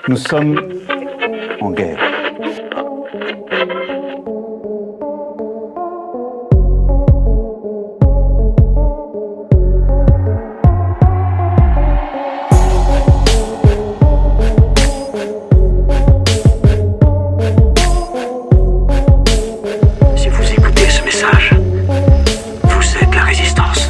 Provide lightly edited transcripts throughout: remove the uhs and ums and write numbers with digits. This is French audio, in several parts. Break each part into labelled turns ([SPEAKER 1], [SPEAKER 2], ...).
[SPEAKER 1] Nous sommes en guerre.
[SPEAKER 2] Si vous écoutez ce message, vous êtes la résistance.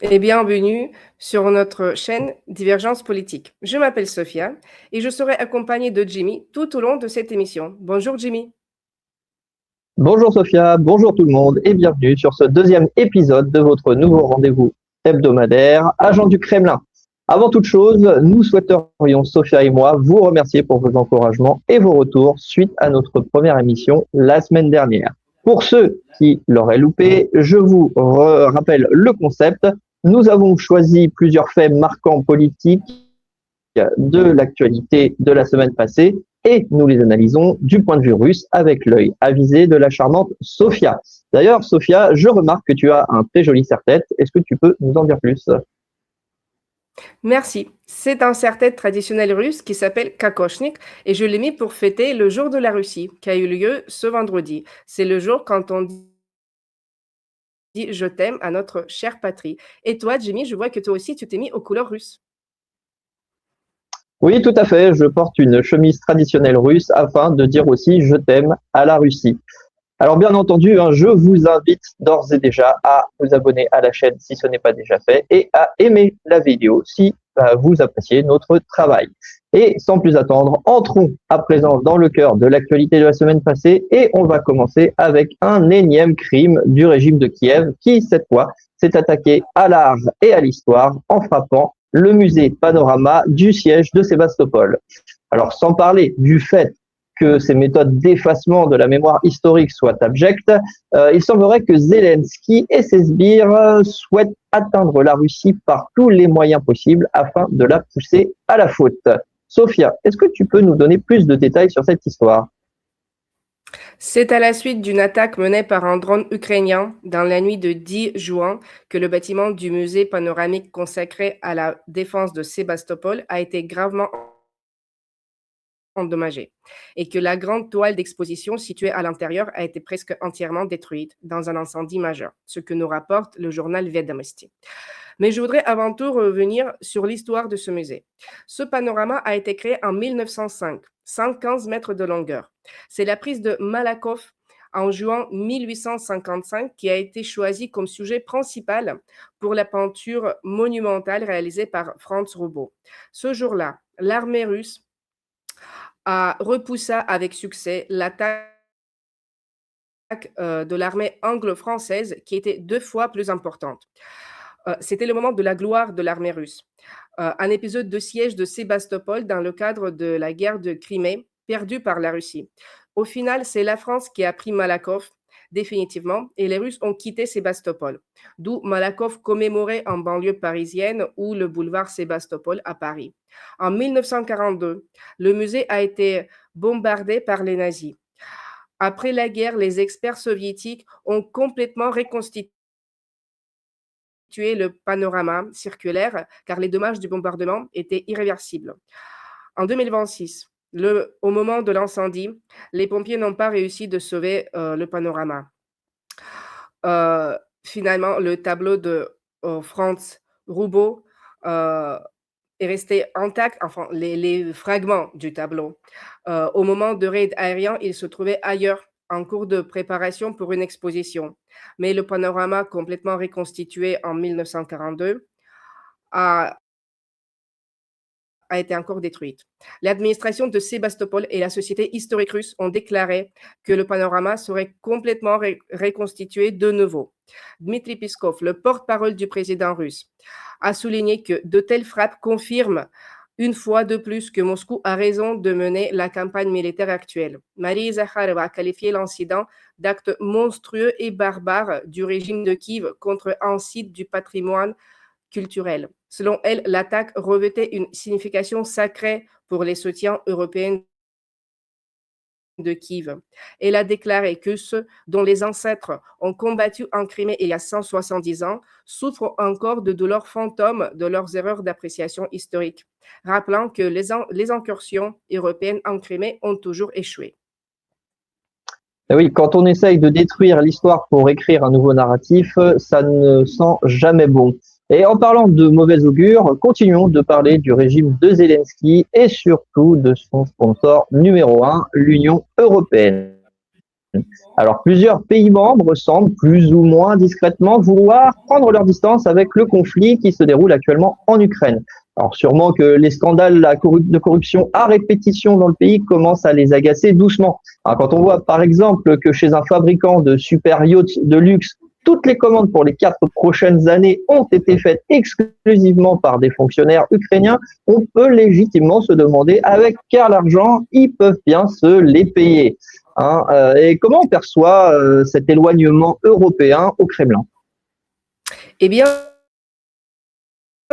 [SPEAKER 3] Et bienvenue sur notre chaîne Divergence politique. Je m'appelle Sophia et je serai accompagnée de Jimmy tout au long de cette émission. Bonjour Jimmy.
[SPEAKER 4] Bonjour Sophia, bonjour tout le monde et bienvenue sur ce deuxième épisode de votre nouveau rendez-vous hebdomadaire Agent du Kremlin. Avant toute chose, nous souhaiterions, Sophia et moi, vous remercier pour vos encouragements et vos retours suite à notre première émission la semaine dernière. Pour ceux qui l'auraient loupé, je vous rappelle le concept. Nous avons choisi plusieurs faits marquants politiques de l'actualité de la semaine passée et nous les analysons du point de vue russe avec l'œil avisé de la charmante Sophia. D'ailleurs, Sophia, je remarque que tu as un très joli serre-tête. Est-ce que tu peux nous en dire plus?
[SPEAKER 3] Merci. C'est un serre-tête traditionnel russe qui s'appelle Kakoshnik et je l'ai mis pour fêter le jour de la Russie qui a eu lieu ce vendredi. C'est le jour quand on dit je t'aime à notre chère patrie. Et toi, Jimmy, je vois que toi aussi tu t'es mis aux couleurs russes.
[SPEAKER 4] Oui, tout à fait. Je porte une chemise traditionnelle russe afin de dire aussi je t'aime à la Russie. Alors bien entendu, je vous invite d'ores et déjà à vous abonner à la chaîne si ce n'est pas déjà fait et à aimer la vidéo si vous appréciez notre travail. Et sans plus attendre, entrons à présent dans le cœur de l'actualité de la semaine passée et on va commencer avec un énième crime du régime de Kiev qui, cette fois, s'est attaqué à l'art et à l'histoire en frappant le musée Panorama du siège de Sébastopol. Alors sans parler du fait que ces méthodes d'effacement de la mémoire historique soient abjectes, il semblerait que Zelensky et ses sbires souhaitent atteindre la Russie par tous les moyens possibles afin de la pousser à la faute. Sophia, est-ce que tu peux nous donner plus de détails sur cette histoire?
[SPEAKER 3] C'est à la suite d'une attaque menée par un drone ukrainien dans la nuit de 10 juin que le bâtiment du musée panoramique consacré à la défense de Sébastopol a été gravement endommagée et que la grande toile d'exposition située à l'intérieur a été presque entièrement détruite dans un incendie majeur, ce que nous rapporte le journal Vedomosti. Mais je voudrais avant tout revenir sur l'histoire de ce musée. Ce panorama a été créé en 1905, 115 mètres de longueur. C'est la prise de Malakoff en juin 1855 qui a été choisie comme sujet principal pour la peinture monumentale réalisée par Franz Roubaud. Ce jour-là, l'armée russe a repoussé avec succès l'attaque de l'armée anglo-française qui était 2 fois plus importante. C'était le moment de la gloire de l'armée russe. Un épisode de siège de Sébastopol dans le cadre de la guerre de Crimée, perdue par la Russie. Au final, c'est la France qui a pris Malakoff définitivement et les Russes ont quitté Sébastopol, d'où Malakoff commémoré en banlieue parisienne ou le boulevard Sébastopol à Paris. En 1942, le musée a été bombardé par les nazis. Après la guerre, les experts soviétiques ont complètement reconstitué le panorama circulaire car les dommages du bombardement étaient irréversibles. En 2026, au moment de l'incendie, les pompiers n'ont pas réussi de sauver le panorama. Finalement, le tableau de Franz Roubaud est resté intact, enfin les fragments du tableau. Au moment de raid aérien, il se trouvait ailleurs en cours de préparation pour une exposition. Mais le panorama complètement reconstitué en 1942 a été encore détruite. L'administration de Sébastopol et la Société historique russe ont déclaré que le panorama serait complètement reconstitué de nouveau. Dmitri Peskov, le porte-parole du président russe, a souligné que de telles frappes confirment une fois de plus que Moscou a raison de mener la campagne militaire actuelle. Marie Zakharova a qualifié l'incident d'acte monstrueux et barbare du régime de Kiev contre un site du patrimoine culturel. Selon elle, l'attaque revêtait une signification sacrée pour les soutiens européens de Kiev. Elle a déclaré que ceux dont les ancêtres ont combattu en Crimée il y a 170 ans souffrent encore de douleurs fantômes de leurs erreurs d'appréciation historique, rappelant que les incursions européennes en Crimée ont toujours échoué.
[SPEAKER 4] Et oui, quand on essaye de détruire l'histoire pour écrire un nouveau narratif, ça ne sent jamais bon. Et en parlant de mauvais augure, continuons de parler du régime de Zelensky et surtout de son sponsor numéro 1, l'Union européenne. Alors, plusieurs pays membres semblent plus ou moins discrètement vouloir prendre leur distance avec le conflit qui se déroule actuellement en Ukraine. Alors, sûrement que les scandales de corruption à répétition dans le pays commencent à les agacer doucement. Alors, quand on voit par exemple que chez un fabricant de super yachts de luxe, toutes les commandes pour les 4 prochaines années ont été faites exclusivement par des fonctionnaires ukrainiens, on peut légitimement se demander avec quel argent ils peuvent bien se les payer. Et comment on perçoit cet éloignement européen au Kremlin?
[SPEAKER 3] Eh bien,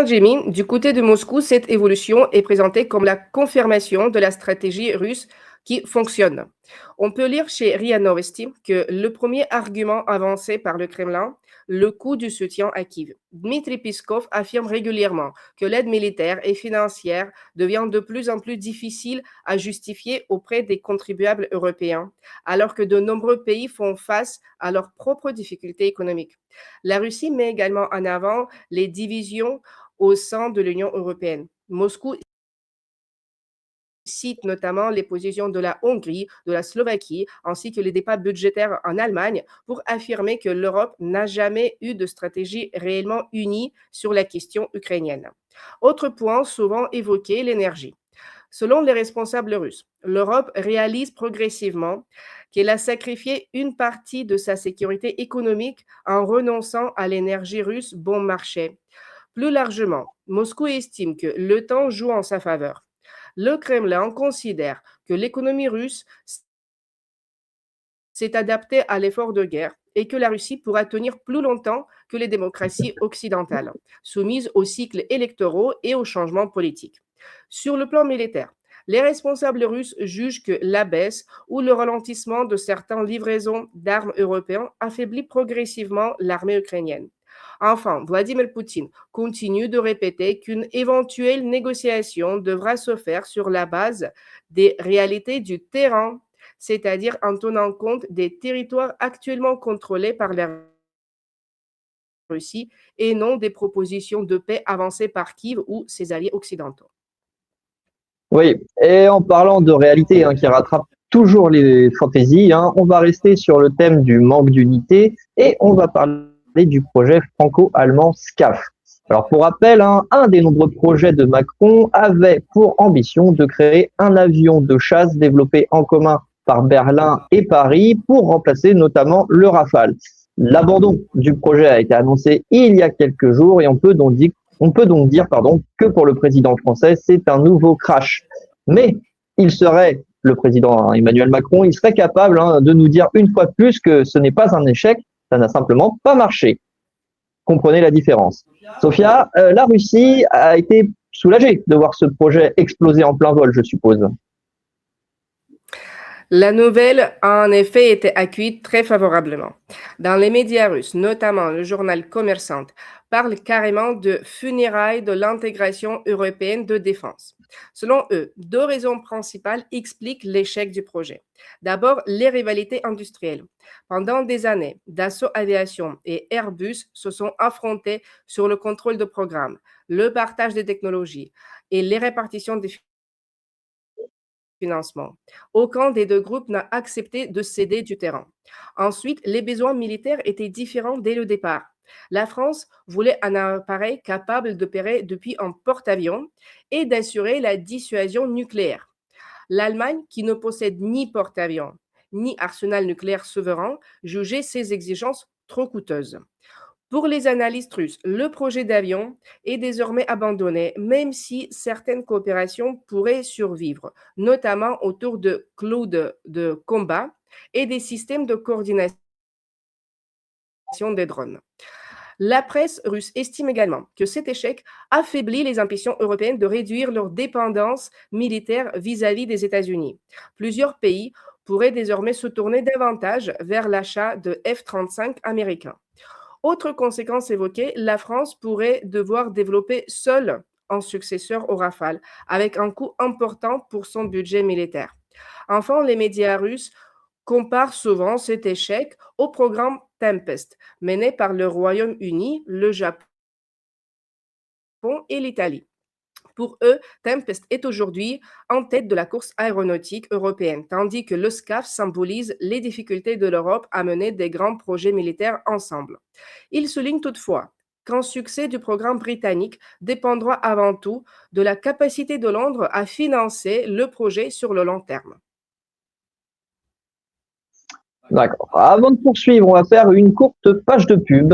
[SPEAKER 3] Jimmy, du côté de Moscou, cette évolution est présentée comme la confirmation de la stratégie russe qui fonctionne. On peut lire chez RIA Novosti que le premier argument avancé par le Kremlin, le coût du soutien à Kiev. Dmitry Peskov affirme régulièrement que l'aide militaire et financière devient de plus en plus difficile à justifier auprès des contribuables européens, alors que de nombreux pays font face à leurs propres difficultés économiques. La Russie met également en avant les divisions au sein de l'Union européenne. Moscou cite notamment les positions de la Hongrie, de la Slovaquie, ainsi que les débats budgétaires en Allemagne pour affirmer que l'Europe n'a jamais eu de stratégie réellement unie sur la question ukrainienne. Autre point souvent évoqué, l'énergie. Selon les responsables russes, l'Europe réalise progressivement qu'elle a sacrifié une partie de sa sécurité économique en renonçant à l'énergie russe bon marché. Plus largement, Moscou estime que le temps joue en sa faveur. Le Kremlin considère que l'économie russe s'est adaptée à l'effort de guerre et que la Russie pourra tenir plus longtemps que les démocraties occidentales, soumises aux cycles électoraux et aux changements politiques. Sur le plan militaire, les responsables russes jugent que la baisse ou le ralentissement de certaines livraisons d'armes européennes affaiblit progressivement l'armée ukrainienne. Enfin, Vladimir Poutine continue de répéter qu'une éventuelle négociation devra se faire sur la base des réalités du terrain, c'est-à-dire en tenant compte des territoires actuellement contrôlés par la Russie et non des propositions de paix avancées par Kiev ou ses alliés occidentaux.
[SPEAKER 4] Oui, et en parlant de réalité qui rattrape toujours les fantaisies, on va rester sur le thème du manque d'unité et on va parler du projet franco-allemand SCAF. Alors pour rappel, un des nombreux projets de Macron avait pour ambition de créer un avion de chasse développé en commun par Berlin et Paris pour remplacer notamment le Rafale. L'abandon du projet a été annoncé il y a quelques jours et on peut donc dire que pour le président français, c'est un nouveau crash. Mais le président Emmanuel Macron, il serait capable de nous dire une fois de plus que ce n'est pas un échec, ça n'a simplement pas marché. Comprenez la différence. Sophia, la Russie a été soulagée de voir ce projet exploser en plein vol, je suppose.
[SPEAKER 3] La nouvelle a en effet été accueillie très favorablement. Dans les médias russes, notamment le journal Commerçant, parle carrément de funérailles de l'intégration européenne de défense. Selon eux, 2 raisons principales expliquent l'échec du projet. D'abord, les rivalités industrielles. Pendant des années, Dassault Aviation et Airbus se sont affrontés sur le contrôle de programmes, le partage des technologies et les répartitions des financement. Aucun des 2 groupes n'a accepté de céder du terrain. Ensuite, les besoins militaires étaient différents dès le départ. La France voulait un appareil capable d'opérer depuis un porte-avions et d'assurer la dissuasion nucléaire. L'Allemagne, qui ne possède ni porte-avions ni arsenal nucléaire souverain, jugeait ces exigences trop coûteuses. Pour les analystes russes, le projet d'avion est désormais abandonné, même si certaines coopérations pourraient survivre, notamment autour de clous de combat et des systèmes de coordination des drones. La presse russe estime également que cet échec affaiblit les ambitions européennes de réduire leur dépendance militaire vis-à-vis des États-Unis. Plusieurs pays pourrait désormais se tourner davantage vers l'achat de F-35 américains. Autre conséquence évoquée, la France pourrait devoir développer seule un successeur au Rafale, avec un coût important pour son budget militaire. Enfin, les médias russes comparent souvent cet échec au programme Tempest, mené par le Royaume-Uni, le Japon et l'Italie. Pour eux, Tempest est aujourd'hui en tête de la course aéronautique européenne, tandis que le SCAF symbolise les difficultés de l'Europe à mener des grands projets militaires ensemble. Il souligne toutefois qu'un succès du programme britannique dépendra avant tout de la capacité de Londres à financer le projet sur le long terme.
[SPEAKER 4] D'accord. Avant de poursuivre, on va faire une courte page de pub.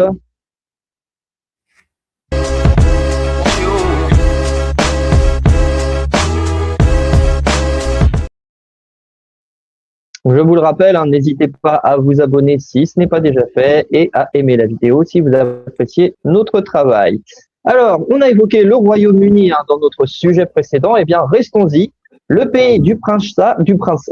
[SPEAKER 4] Je vous le rappelle, n'hésitez pas à vous abonner si ce n'est pas déjà fait et à aimer la vidéo si vous appréciez notre travail. Alors, on a évoqué le Royaume-Uni dans notre sujet précédent. Eh bien, restons-y. Le pays du prince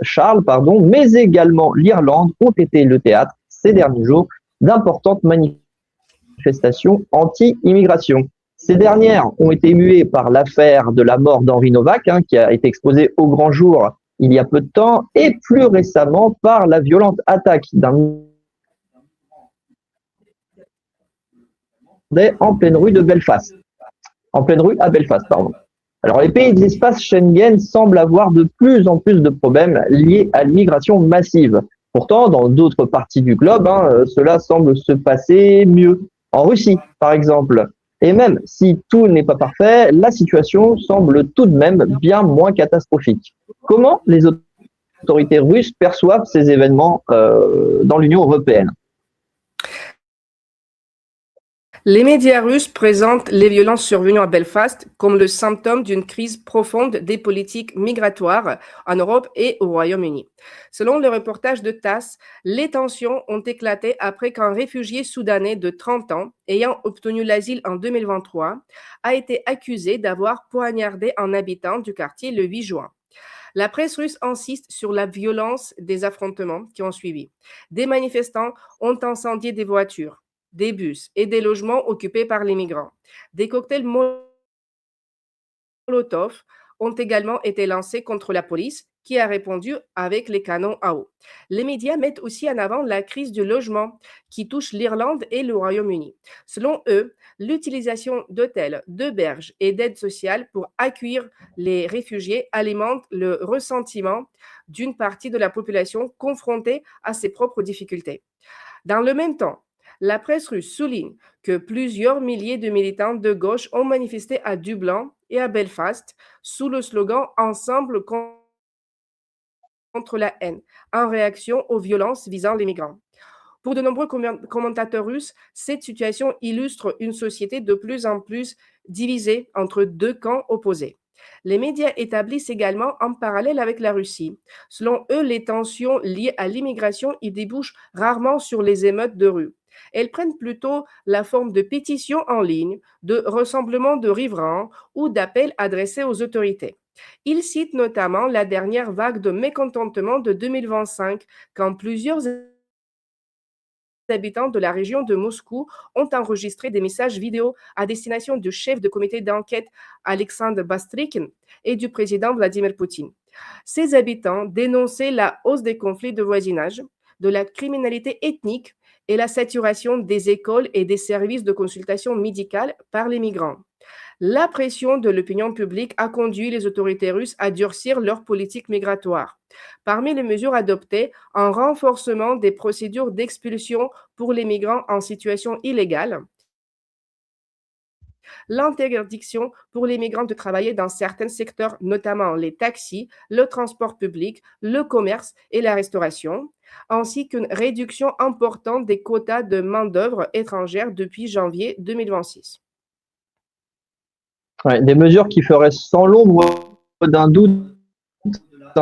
[SPEAKER 4] Charles, mais également l'Irlande ont été le théâtre ces derniers jours d'importantes manifestations anti-immigration. Ces dernières ont été muées par l'affaire de la mort d'Henri Novak, qui a été exposée au grand jour il y a peu de temps, et plus récemment par la violente attaque d'un en pleine rue de Belfast. En pleine rue à Belfast, pardon. Alors, les pays de l'espace Schengen semblent avoir de plus en plus de problèmes liés à l'immigration massive. Pourtant, dans d'autres parties du globe, cela semble se passer mieux. En Russie, par exemple. Et même si tout n'est pas parfait, la situation semble tout de même bien moins catastrophique. Comment les autorités russes perçoivent ces événements dans l'Union européenne ?
[SPEAKER 3] Les médias russes présentent les violences survenues à Belfast comme le symptôme d'une crise profonde des politiques migratoires en Europe et au Royaume-Uni. Selon le reportage de TASS, les tensions ont éclaté après qu'un réfugié soudanais de 30 ans, ayant obtenu l'asile en 2023, a été accusé d'avoir poignardé un habitant du quartier le 8 juin. La presse russe insiste sur la violence des affrontements qui ont suivi. Des manifestants ont incendié des voitures, des bus et des logements occupés par les migrants. Des cocktails Molotov ont également été lancés contre la police, qui a répondu avec les canons à eau. Les médias mettent aussi en avant la crise du logement qui touche l'Irlande et le Royaume-Uni. Selon eux, l'utilisation d'hôtels, d'auberges et d'aides sociales pour accueillir les réfugiés alimente le ressentiment d'une partie de la population confrontée à ses propres difficultés. Dans le même temps, la presse russe souligne que plusieurs milliers de militants de gauche ont manifesté à Dublin et à Belfast sous le slogan « Ensemble contre la haine » en réaction aux violences visant les migrants. Pour de nombreux commentateurs russes, cette situation illustre une société de plus en plus divisée entre deux camps opposés. Les médias établissent également un parallèle avec la Russie. Selon eux, les tensions liées à l'immigration y débouchent rarement sur les émeutes de rue. Elles prennent plutôt la forme de pétitions en ligne, de rassemblements de riverains ou d'appels adressés aux autorités. Ils citent notamment la dernière vague de mécontentement de 2025, quand plusieurs habitants de la région de Moscou ont enregistré des messages vidéo à destination du chef de comité d'enquête Alexandre Bastrikin et du président Vladimir Poutine. Ces habitants dénonçaient la hausse des conflits de voisinage, de la criminalité ethnique et la saturation des écoles et des services de consultation médicale par les migrants. La pression de l'opinion publique a conduit les autorités russes à durcir leur politique migratoire. Parmi les mesures adoptées, un renforcement des procédures d'expulsion pour les migrants en situation illégale, l'interdiction pour les migrants de travailler dans certains secteurs, notamment les taxis, le transport public, le commerce et la restauration, ainsi qu'une réduction importante des quotas de main-d'œuvre étrangère depuis janvier 2026.
[SPEAKER 4] Ouais, des mesures qui feraient sans l'ombre d'un doute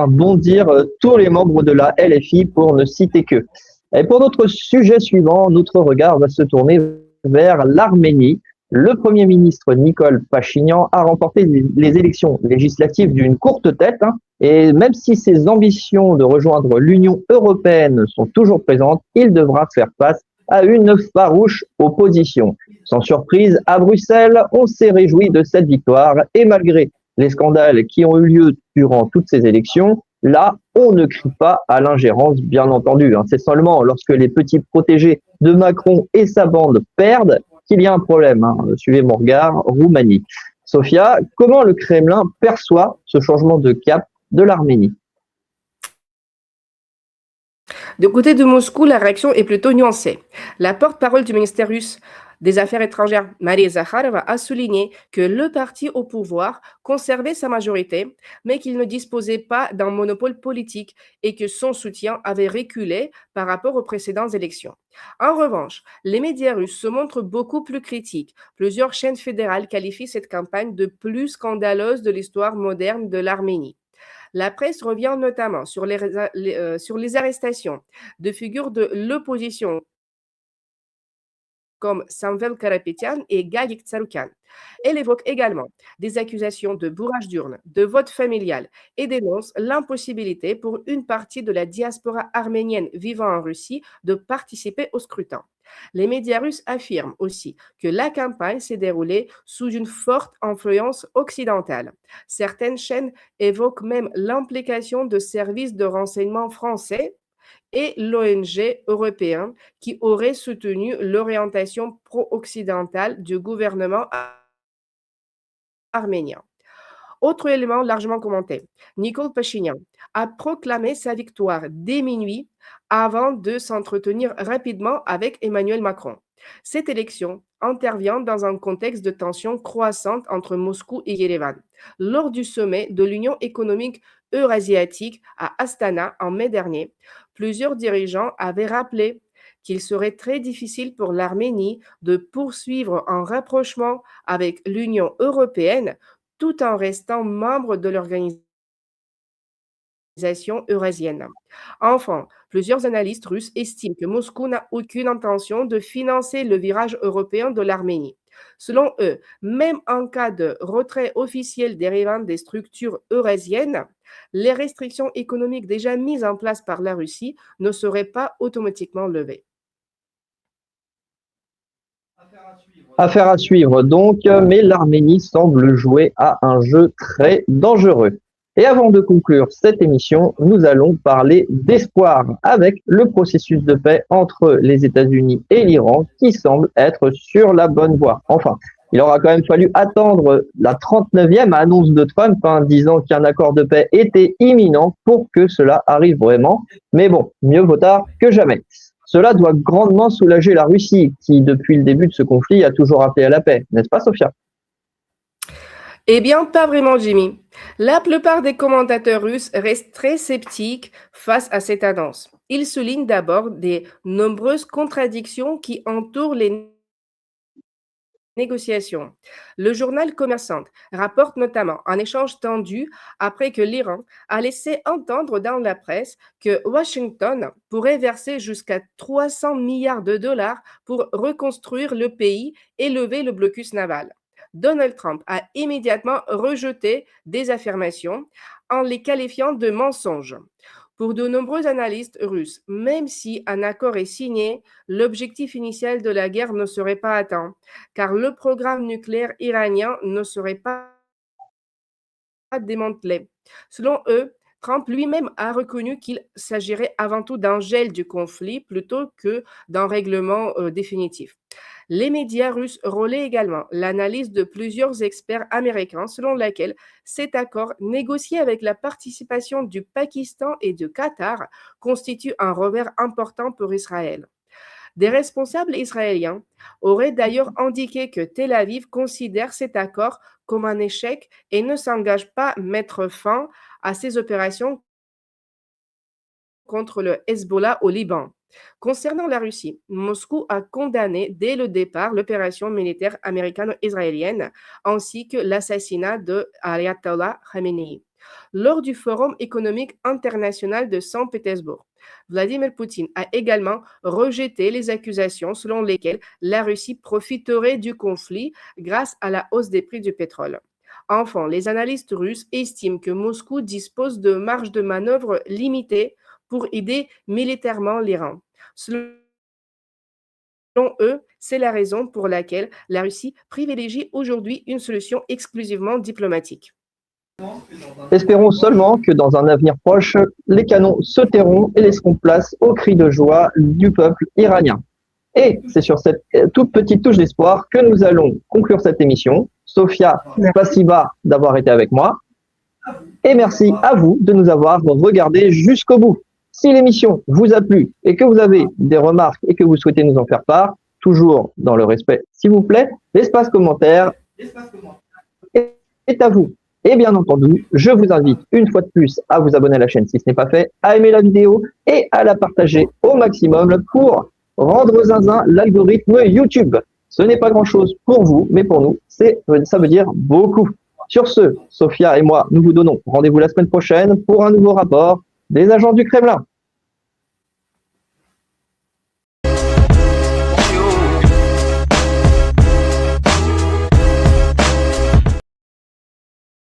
[SPEAKER 4] bondir tous les membres de la LFI pour ne citer que. Et pour notre sujet suivant, notre regard va se tourner vers l'Arménie. Le Premier ministre Nicole Pachinian a remporté les élections législatives d'une courte tête Et même si ses ambitions de rejoindre l'Union européenne sont toujours présentes, il devra faire face à une farouche opposition. Sans surprise, à Bruxelles, on s'est réjoui de cette victoire et malgré les scandales qui ont eu lieu durant toutes ces élections, là, on ne crie pas à l'ingérence, bien entendu. C'est seulement lorsque les petits protégés de Macron et sa bande perdent qu'il y a un problème. Suivez mon regard, Roumanie. Sophia, comment le Kremlin perçoit ce changement de cap de l'Arménie?
[SPEAKER 3] Du côté de Moscou, la réaction est plutôt nuancée. La porte-parole du ministère russe des Affaires étrangères, Maria Zakharova, a souligné que le parti au pouvoir conservait sa majorité, mais qu'il ne disposait pas d'un monopole politique et que son soutien avait reculé par rapport aux précédentes élections. En revanche, les médias russes se montrent beaucoup plus critiques. Plusieurs chaînes fédérales qualifient cette campagne de plus scandaleuse de l'histoire moderne de l'Arménie. La presse revient notamment sur les arrestations de figures de l'opposition comme Samvel Karapetyan et Gagik Tsaroukian. Elle évoque également des accusations de bourrage d'urnes, de vote familial et dénonce l'impossibilité pour une partie de la diaspora arménienne vivant en Russie de participer au scrutin. Les médias russes affirment aussi que la campagne s'est déroulée sous une forte influence occidentale. Certaines chaînes évoquent même l'implication de services de renseignement français et l'ONG européen qui aurait soutenu l'orientation pro-occidentale du gouvernement arménien. Autre élément largement commenté, Nikol Pachinian a proclamé sa victoire dès minuit avant de s'entretenir rapidement avec Emmanuel Macron. Cette élection intervient dans un contexte de tension croissante entre Moscou et Yerevan. Lors du sommet de l'Union économique eurasiatique à Astana en mai dernier, plusieurs dirigeants avaient rappelé qu'il serait très difficile pour l'Arménie de poursuivre un rapprochement avec l'Union européenne tout en restant membre de l'organisation eurasienne. Enfin, plusieurs analystes russes estiment que Moscou n'a aucune intention de financer le virage européen de l'Arménie. Selon eux, même en cas de retrait officiel dérivant des structures eurasiennes, les restrictions économiques déjà mises en place par la Russie ne seraient pas automatiquement levées.
[SPEAKER 4] Affaire à suivre donc, mais l'Arménie semble jouer à un jeu très dangereux. Et avant de conclure cette émission, nous allons parler d'espoir avec le processus de paix entre les États-Unis et l'Iran qui semble être sur la bonne voie. Enfin, il aura quand même fallu attendre la 39e annonce de Trump disant qu'un accord de paix était imminent pour que cela arrive vraiment. Mais bon, mieux vaut tard que jamais. Cela doit grandement soulager la Russie qui, depuis le début de ce conflit, a toujours appelé à la paix. N'est-ce pas, Sophia?
[SPEAKER 3] Eh bien, pas vraiment, Jimmy. La plupart des commentateurs russes restent très sceptiques face à cette annonce. Ils soulignent d'abord des nombreuses contradictions qui entourent les négociations. Le journal Commerçant rapporte notamment un échange tendu après que l'Iran a laissé entendre dans la presse que Washington pourrait verser jusqu'à 300 milliards de dollars pour reconstruire le pays et lever le blocus naval. Donald Trump a immédiatement rejeté des affirmations en les qualifiant de mensonges. Pour de nombreux analystes russes, même si un accord est signé, l'objectif initial de la guerre ne serait pas atteint, car le programme nucléaire iranien ne serait pas démantelé. Selon eux, Trump lui-même a reconnu qu'il s'agirait avant tout d'un gel du conflit plutôt que d'un règlement définitif. Les médias russes relaient également l'analyse de plusieurs experts américains selon laquelle cet accord, négocié avec la participation du Pakistan et du Qatar, constitue un revers important pour Israël. Des responsables israéliens auraient d'ailleurs indiqué que Tel Aviv considère cet accord comme un échec et ne s'engage pas à mettre fin à ses opérations contre le Hezbollah au Liban. Concernant la Russie, Moscou a condamné dès le départ l'opération militaire américano-israélienne ainsi que l'assassinat de Ayatollah Khamenei. Lors du Forum économique international de Saint-Pétersbourg, Vladimir Poutine a également rejeté les accusations selon lesquelles la Russie profiterait du conflit grâce à la hausse des prix du pétrole. Enfin, les analystes russes estiment que Moscou dispose de marge de manœuvre limitée pour aider militairement l'Iran. Selon eux, c'est la raison pour laquelle la Russie privilégie aujourd'hui une solution exclusivement diplomatique.
[SPEAKER 4] Espérons seulement que dans un avenir proche, les canons se tairont et laisseront place aux cris de joie du peuple iranien. Et c'est sur cette toute petite touche d'espoir que nous allons conclure cette émission. Sophia, spasiba d'avoir été avec moi. Et merci à vous de nous avoir regardés jusqu'au bout. Si l'émission vous a plu et que vous avez des remarques et que vous souhaitez nous en faire part, toujours dans le respect, s'il vous plaît, l'espace commentaire est à vous. Et bien entendu, je vous invite une fois de plus à vous abonner à la chaîne si ce n'est pas fait, à aimer la vidéo et à la partager au maximum pour rendre zinzin l'algorithme YouTube. Ce n'est pas grand-chose pour vous, mais pour nous, ça veut dire beaucoup. Sur ce, Sophia et moi, nous vous donnons rendez-vous la semaine prochaine pour un nouveau rapport des agents du Kremlin.